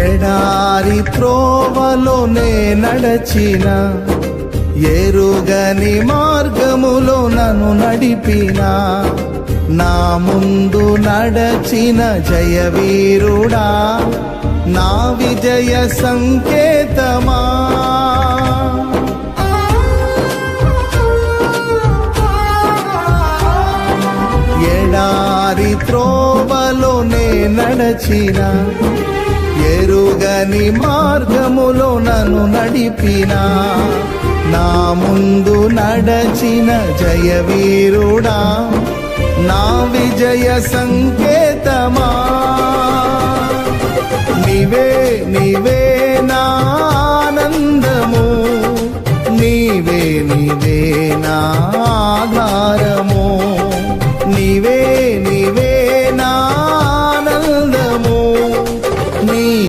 ఎడారి త్రోవలోనే నడచిన, ఎరుగని మార్గములో నన్ను నడిపిన, నా ముందు నడచిన జయవీరుడా, నా విజయ సంకేతమా. ఎడారి త్రోవలోనే నడచిన, ఎరుగని మార్గములో నన్ను నడిపిన, నా ముందు నడచిన జయవీరుడా, నా విజయ సంకేతమా. నీవే నీవే నా ఆనందము, నీవే నీవే నా ఆధారము, నీవే